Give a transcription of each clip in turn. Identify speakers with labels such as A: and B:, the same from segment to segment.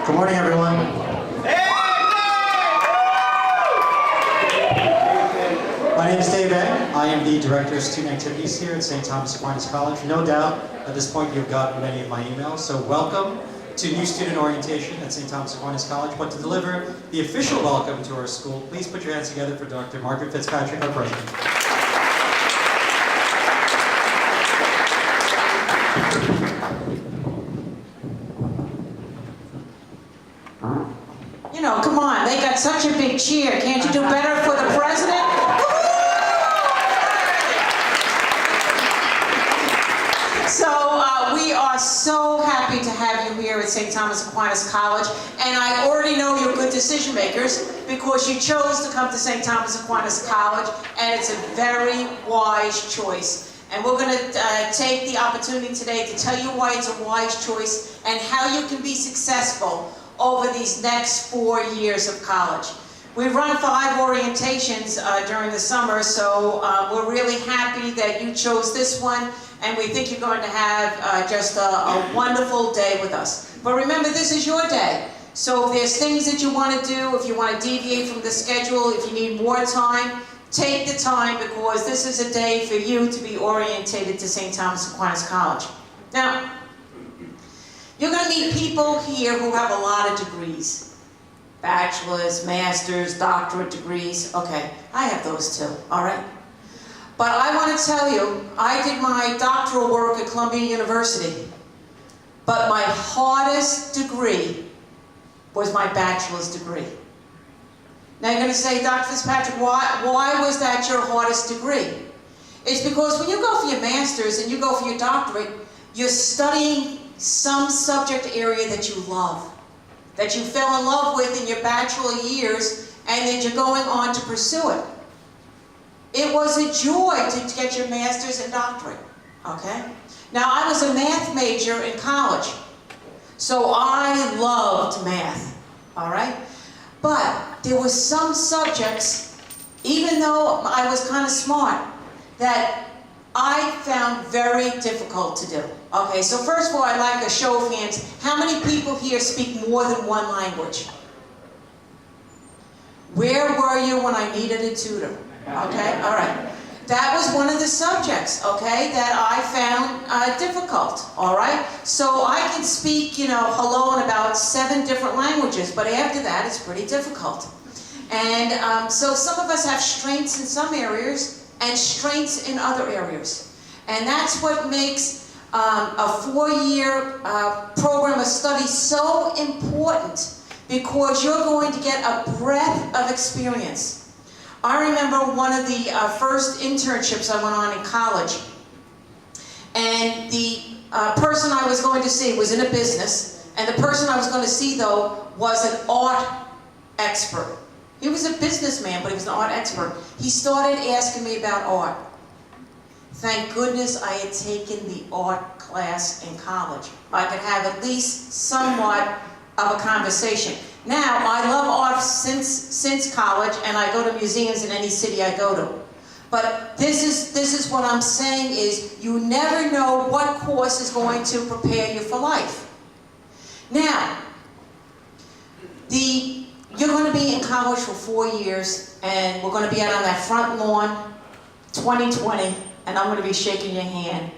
A: Good morning, everyone. My name is Dave Eng. I am the Director of Student Activities here at St. Thomas Aquinas College. No doubt, at this point, you've gotten many of my emails, so welcome to New Student Orientation at St. Thomas Aquinas College. But to deliver the official welcome to our school, please put your hands together for Dr. Margaret Fitzpatrick, our President.
B: You know, come on, they got such a big cheer. Can't you do better for the president? So we are so happy to have you here at St. Thomas Aquinas College, and I already know you're good decision makers because you chose to come to St. Thomas Aquinas College, and it's a very wise choice. And we're going to take the opportunity today to tell you why it's a wise choice and how you can be successful over these next 4 years of college. We run 5 orientations during the summer, so we're really happy that you chose this one, and we think you're going to have just a wonderful day with us. But remember, this is your day. So if there's things that you want to do, if you want to deviate from the schedule, if you need more time, take the time, because this is a day for you to be orientated to St. Thomas Aquinas College. Now, you're going to meet people here who have a lot of degrees. Bachelor's, master's, doctorate degrees. Okay, I have those too, all right? But I want to tell you, I did my doctoral work at Columbia University, but my hardest degree was my bachelor's degree. Now you're going to say, Dr. Fitzpatrick, why was that your hardest degree? It's because when you go for your master's and you go for your doctorate, you're studying some subject area that you love, that you fell in love with in your bachelor years, and then you're going on to pursue it. It was a joy to get your master's and doctorate, okay? Now, I was a math major in college, so I loved math, all right? But there were some subjects, even though I was kind of smart, that I found very difficult to do. Okay, so first of all, I'd like a show of hands. How many people here speak more than one language? Where were you when I needed a tutor? Okay, all right. That was one of the subjects, okay, that I found difficult, all right? So I can speak, you know, hello in about 7 different languages, but after that, it's pretty difficult. And so some of us have strengths in some areas and strengths in other areas. And that's what makes a 4-year program of study so important, because you're going to get a breadth of experience. I remember one of the first internships I went on in college, and the person I was going to see was in a business, and the person I was going to see, though, was an art expert. He was a businessman, but he was an art expert. He started asking me about art. Thank goodness I had taken the art class in college. I could have at least somewhat of a conversation. Now, I love art since college, and I go to museums in any city I go to. But this is what I'm saying is, you never know what course is going to prepare you for life. Now, you're going to be in college for 4 years, and we're going to be out on that front lawn, 2020, and I'm going to be shaking your hand.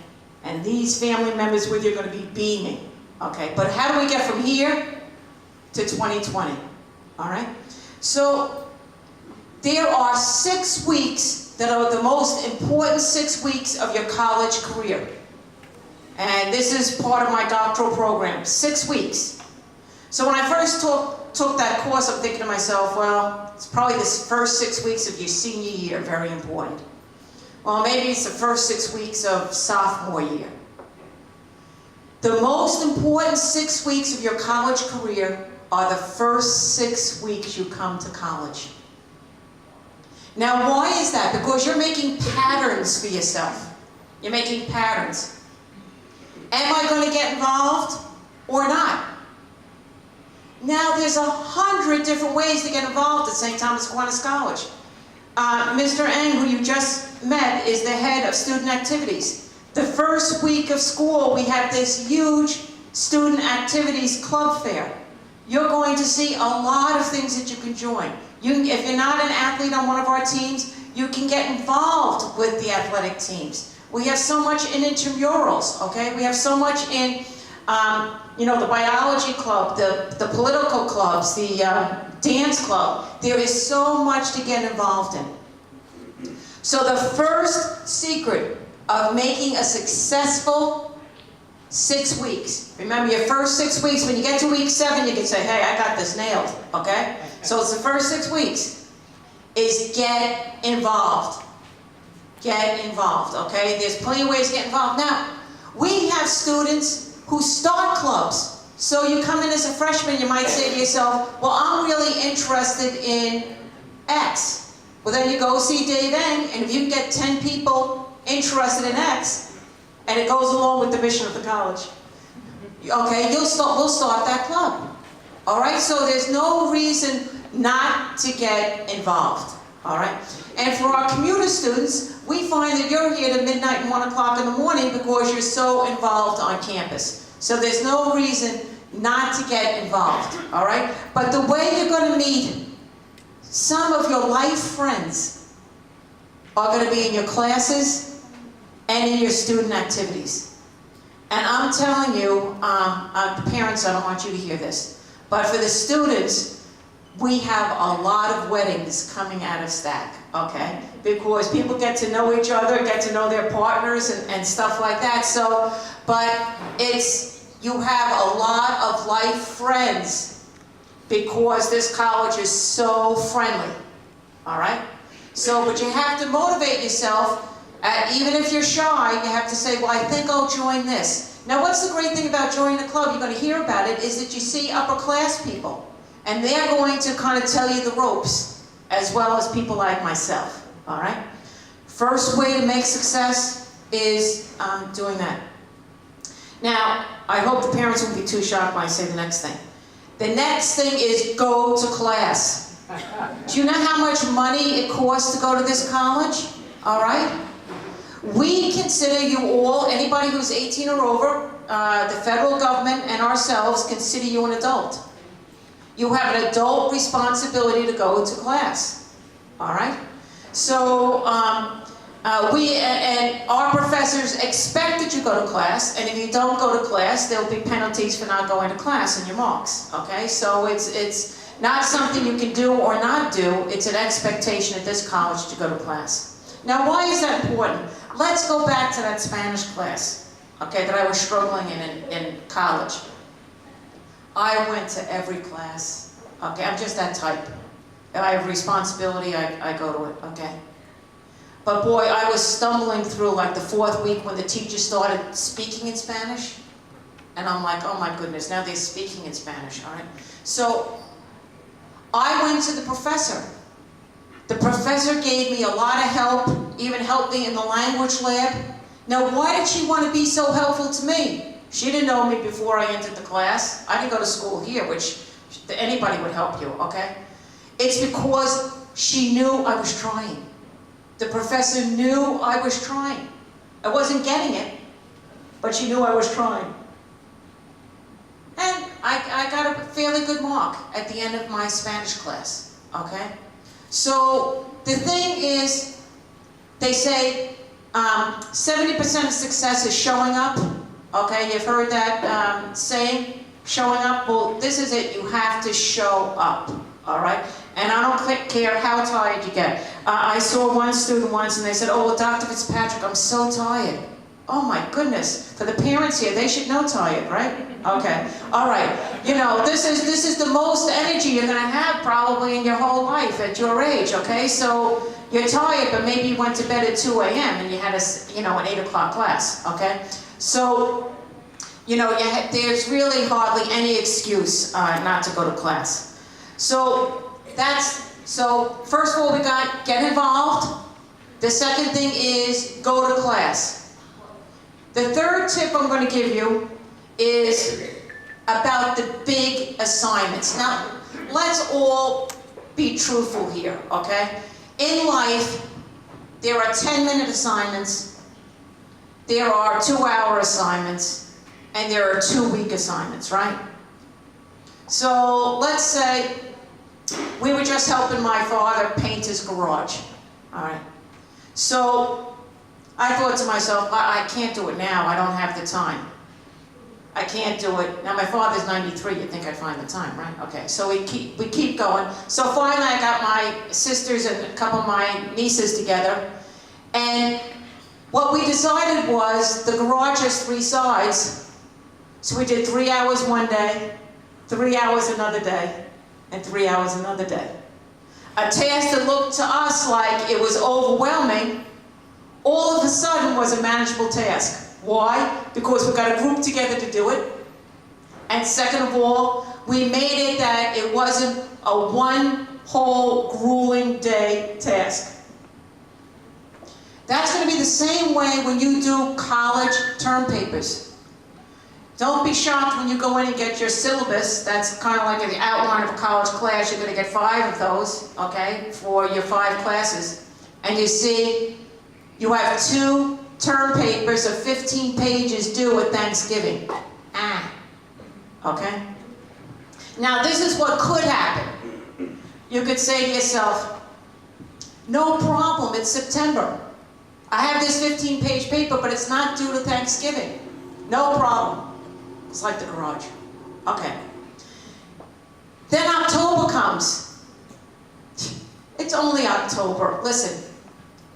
B: And these family members with you are going to be beaming. Okay, but how do we get from here to 2020, all right? So there are 6 weeks that are the most important 6 weeks of your college career. And this is part of my doctoral program, 6 weeks. So when I first took that course, I'm thinking to myself, well, it's probably the first 6 weeks of your senior year, very important. Well, maybe it's the first 6 weeks of sophomore year. The most important 6 weeks of your college career are the first 6 weeks you come to college. Now, why is that? Because you're making patterns for yourself. You're making patterns. Am I going to get involved or not? Now, there's 100 different ways to get involved at St. Thomas Aquinas College. Mr. Eng, who you just met, is the head of student activities. The first week of school, we have this huge student activities club fair. you're going to see a lot of things that you can join. If you're not an athlete on one of our teams, you can get involved with the athletic teams. We have so much in intramurals, okay? We have so much in, the biology club, the political clubs, the dance club. There is so much to get involved in. So the first secret of making a successful 6 weeks. Remember, your first 6 weeks, when you get to week 7, you can say, hey, I got this nailed, okay? So it's the first 6 weeks, is get involved. Get involved, okay? There's plenty of ways to get involved. Now, we have students who start clubs. So you come in as a freshman, you might say to yourself, well, I'm really interested in X. Well, then you go see Dave Eng, and if you can get 10 people interested in X, and it goes along with the mission of the college, okay, we'll start that club. All right, so there's no reason not to get involved. All right, and for our commuter students, we find that you're here to midnight and 1 o'clock in the morning because you're so involved on campus. So there's no reason not to get involved. All right, but the way you're going to meet some of your life friends are going to be in your classes and in your student activities. And I'm telling you, the parents, I don't want you to hear this, but for the students, we have a lot of weddings coming out of STAC, okay? Because people get to know each other, get to know their partners and stuff like that. So, but you have a lot of life friends because this college is so friendly, all right? So, but you have to motivate yourself. Even if you're shy, you have to say, well, I think I'll join this. Now, what's the great thing about joining a club, you're going to hear about it, is that you see upper class people. And they're going to kind of tell you the ropes, as well as people like myself, all right? First way to make success is doing that. Now, I hope the parents won't be too shocked when I say the next thing. The next thing is go to class. Do you know how much money it costs to go to this college? All right? We consider you all, anybody who's 18 or over, the federal government and ourselves consider you an adult. You have an adult responsibility to go to class, all right? So our professors expect that you go to class, and if you don't go to class, there'll be penalties for not going to class in your marks, okay? So it's not something you can do or not do, it's an expectation at this college to go to class. Now, why is that important? Let's go back to that Spanish class, okay, that I was struggling in college. I went to every class, okay, I'm just that type. If I have responsibility, I go to it, okay? But boy, I was stumbling through like the 4th week when the teacher started speaking in Spanish. And I'm like, oh my goodness, now they're speaking in Spanish, all right? So I went to the professor. The professor gave me a lot of help, even helped me in the language lab. Now, why did she want to be so helpful to me? She didn't know me before I entered the class. I didn't go to school here, which anybody would help you, okay? It's because she knew I was trying. The professor knew I was trying. I wasn't getting it, but she knew I was trying. And I got a fairly good mark at the end of my Spanish class, okay? So the thing is, they say 70% of success is showing up. Okay, you've heard that saying, showing up. Well, this is it. You have to show up, all right? And I don't care how tired you get. I saw one student once, and they said, oh, well, Dr. Fitzpatrick, I'm so tired. Oh, my goodness. For the parents here, they should know tired, right? Okay, all right. You know, this is the most energy you're going to have probably in your whole life at your age, okay? So you're tired, but maybe you went to bed at 2 a.m. and you had an 8 o'clock class, okay? So, you know, there's really hardly any excuse not to go to class. So first of all, we got get involved. The second thing is go to class. The third tip I'm going to give you is about the big assignments. Now, let's all be truthful here, okay? In life, there are 10-minute assignments. There are 2-hour assignments, and there are 2-week assignments, right? So let's say we were just helping my father paint his garage. All right. So I thought to myself, I can't do it now. I don't have the time. I can't do it. Now my father's 93. You'd think I'd find the time, right? Okay. So we keep going. So finally I got my sisters and a couple of my nieces together. And what we decided was the garage has 3 sides. So we did 3 hours one day, 3 hours another day, and 3 hours another day. A task that looked to us like it was overwhelming, all of a sudden was a manageable task. Why? Because we got a group together to do it. And second of all, we made it that it wasn't a one whole grueling day task. That's going to be the same way when you do college term papers. Don't be shocked when you go in and get your syllabus. That's kind of like the outline of a college class. You're going to get 5 of those, okay, for your 5 classes. And you see, you have 2 term papers of 15 pages due at Thanksgiving. Okay? Now, this is what could happen. You could say to yourself, no problem, it's September. I have this 15-page paper, but it's not due to Thanksgiving. No problem. It's like the garage. Okay. Then October comes. It's only October. Listen,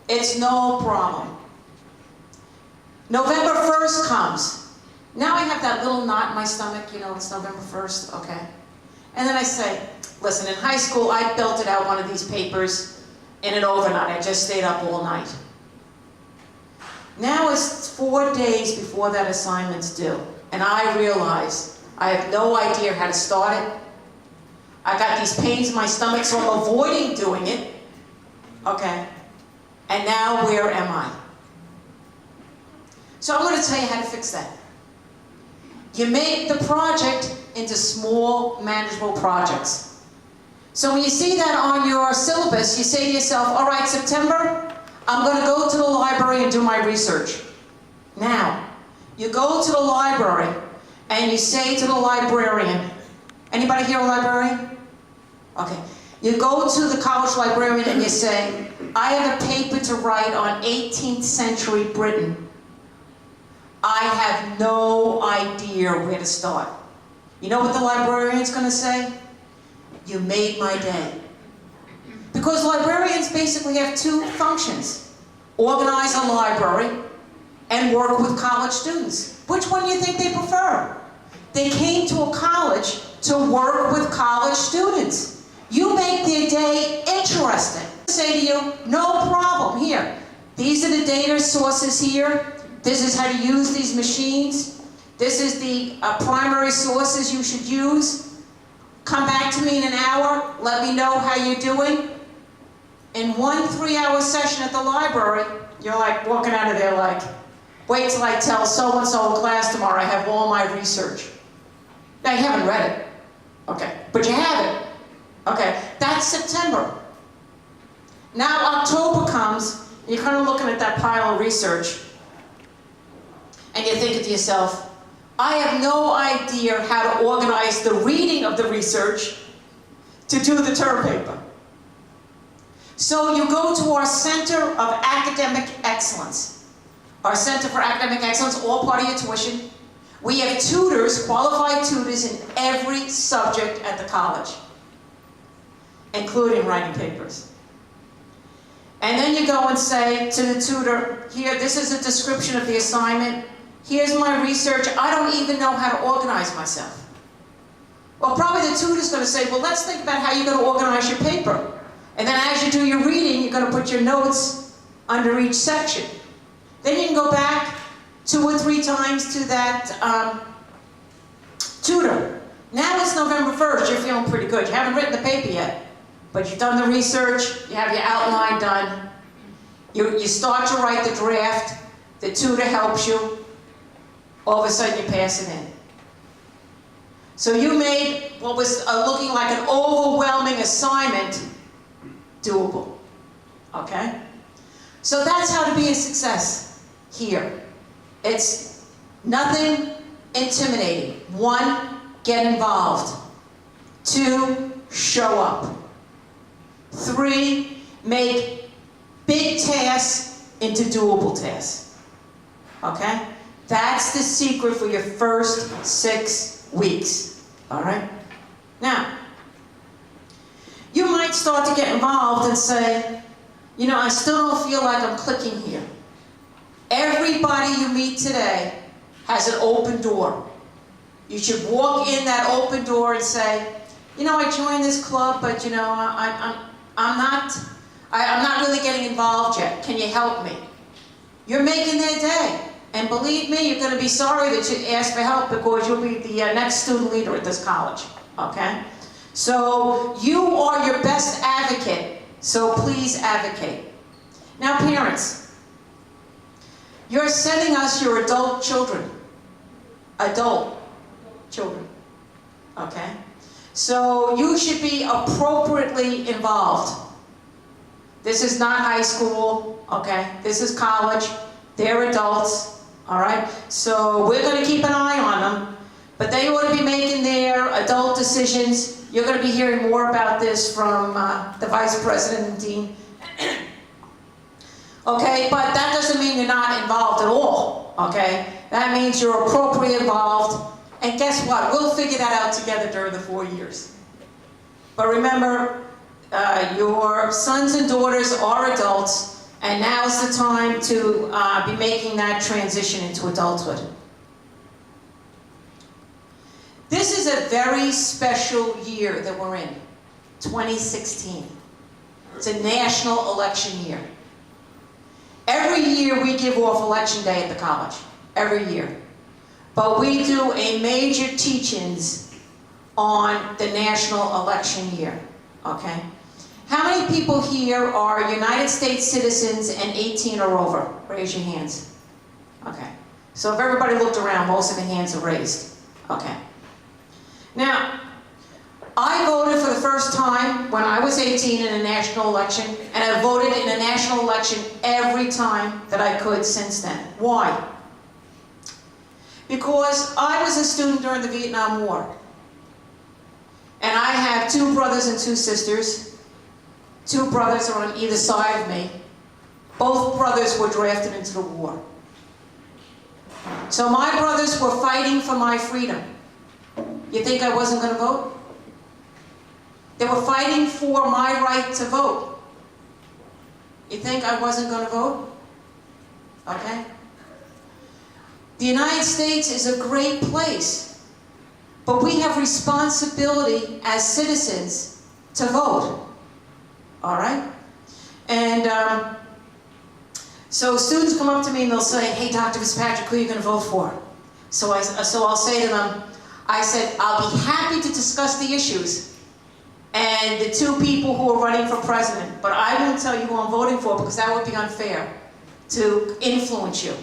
B: it's no problem. November 1st comes. Now I have that little knot in my stomach, you know, it's November 1st, okay. And then I say, listen, in high school, I belted out one of these papers in an overnight. I just stayed up all night. Now it's 4 days before that assignment's due, and I realize I have no idea how to start it. I got these pains in my stomach, so I'm avoiding doing it. Okay. And now where am I? So I'm going to tell you how to fix that. You make the project into small, manageable projects. So when you see that on your syllabus, you say to yourself, all right, September, I'm going to go to the library and do my research. Now, you go to the library and you say to the librarian, anybody here a librarian? Okay. You go to the college librarian and you say, I have a paper to write on 18th century Britain. I have no idea where to start. You know what the librarian's going to say? You made my day. Because librarians basically have 2 functions. Organize a library and work with college students. Which one do you think they prefer? They came to a college to work with college students. You make their day interesting. I say to you, no problem, here. These are the data sources here. This is how to use these machines. This is the primary sources you should use. Come back to me in an hour. Let me know how you're doing. In 1 3-hour session at the library, you're like walking out of there like, wait till I tell so-and-so in class tomorrow I have all my research. Now you haven't read it. Okay, but you have it. Okay, that's September. Now October comes, you're kind of looking at that pile of research, and you're thinking to yourself, I have no idea how to organize the reading of the research to do the term paper. So you go to our Center of Academic Excellence. Our Center for Academic Excellence, all part of your tuition. We have tutors, qualified tutors in every subject at the college, including writing papers. And then you go and say to the tutor, here, this is a description of the assignment. Here's my research. I don't even know how to organize myself. Well, probably the tutor's going to say, well, let's think about how you're going to organize your paper. And then as you do your reading, you're going to put your notes under each section. Then you can go back 2 or 3 times to that tutor. Now it's November 1st. You're feeling pretty good. You haven't written the paper yet, but you've done the research. You have your outline done. You start to write the draft. The tutor helps you. All of a sudden, you pass it in. So you made what was looking like an overwhelming assignment doable. Okay? So that's how to be a success here. It's nothing intimidating. 1, get involved. 2, show up. 3, make big tasks into doable tasks. Okay? That's the secret for your first 6 weeks. All right? Now, you might start to get involved and say, you know, I still don't feel like I'm clicking here. Everybody you meet today has an open door. You should walk in that open door and say, you know, I joined this club, but you know, I'm not really getting involved yet. Can you help me? You're making their day. And believe me, you're going to be sorry that you asked for help because you'll be the next student leader at this college. Okay? So you are your best advocate. So please advocate. Now parents, you're sending us your adult children. Adult children. Okay? So you should be appropriately involved. This is not high school, okay? This is college. They're adults, all right? So we're going to keep an eye on them, but they ought to be making their adult decisions. You're going to be hearing more about this from the Vice President and Dean. Okay, but that doesn't mean you're not involved at all, okay? That means you're appropriately involved. And guess what? We'll figure that out together during the 4 years. But remember, your sons and daughters are adults, and now's the time to be making that transition into adulthood. This is a very special year that we're in, 2016. It's a national election year. Every year we give off election day at the college, every year. But we do a major teach-ins on the national election year, okay? How many people here are United States citizens and 18 or over? Raise your hands. Okay. So if everybody looked around, most of the hands are raised. Okay. Now, I voted for the first time when I was 18 in a national election, and I voted in a national election every time that I could since then. Why? Because I was a student during the Vietnam War. And I have 2 brothers and 2 sisters. 2 brothers are on either side of me. Both brothers were drafted into the war. So my brothers were fighting for my freedom. You think I wasn't going to vote? They were fighting for my right to vote. You think I wasn't going to vote? Okay? The United States is a great place, but we have responsibility as citizens to vote. All right? And so students come up to me and they'll say, hey, Dr. Fitzpatrick, who are you going to vote for? So I'll say to them, I said, I'll be happy to discuss the issues and the 2 people who are running for president, but I won't tell you who I'm voting for because that would be unfair to influence you.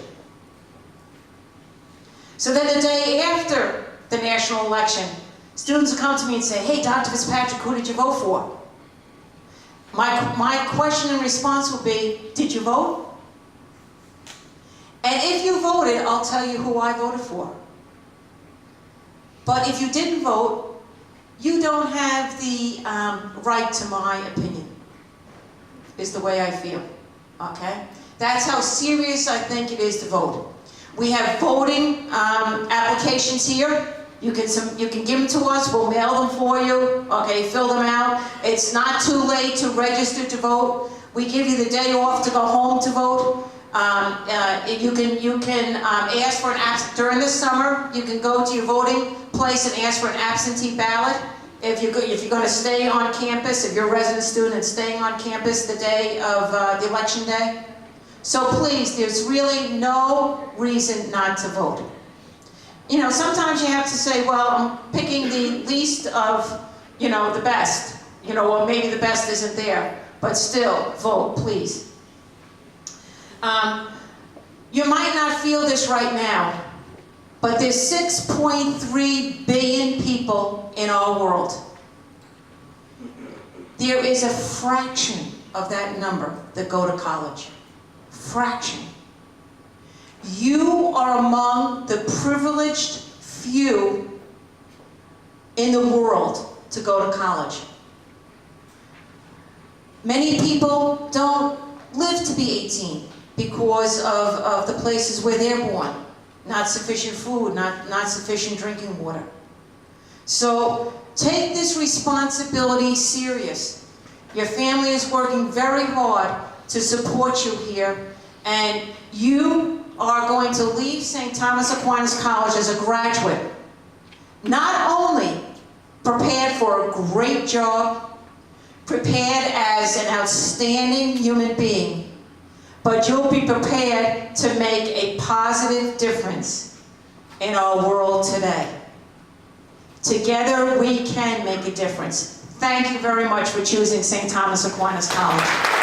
B: So then the day after the national election, students will come to me and say, hey, Dr. Fitzpatrick, who did you vote for? My question and response will be, did you vote? And if you voted, I'll tell you who I voted for. But if you didn't vote, you don't have the right to my opinion, is the way I feel, okay? That's how serious I think it is to vote. We have voting applications here. You can give them to us. We'll mail them for you. Okay, fill them out. It's not too late to register to vote. We give you the day off to go home to vote. You can ask for an absentee during the summer. You can go to your voting place and ask for an absentee ballot. If you're going to stay on campus, if you're a resident student and staying on campus the day of the election day. So please, there's really no reason not to vote. You know, sometimes you have to say, well, I'm picking the least of, you know, the best. You know, or maybe the best isn't there. But still, vote, please. You might not feel this right now, but there's 6.3 billion people in our world. There is a fraction of that number that go to college. Fraction. You are among the privileged few in the world to go to college. Many people don't live to be 18 because of the places where they're born. Not sufficient food, not sufficient drinking water. So take this responsibility serious. Your family is working very hard to support you here, and you are going to leave St. Thomas Aquinas College as a graduate, not only prepared for a great job, prepared as an outstanding human being, but you'll be prepared to make a positive difference in our world today. Together we can make a difference. Thank you very much for choosing St. Thomas Aquinas College.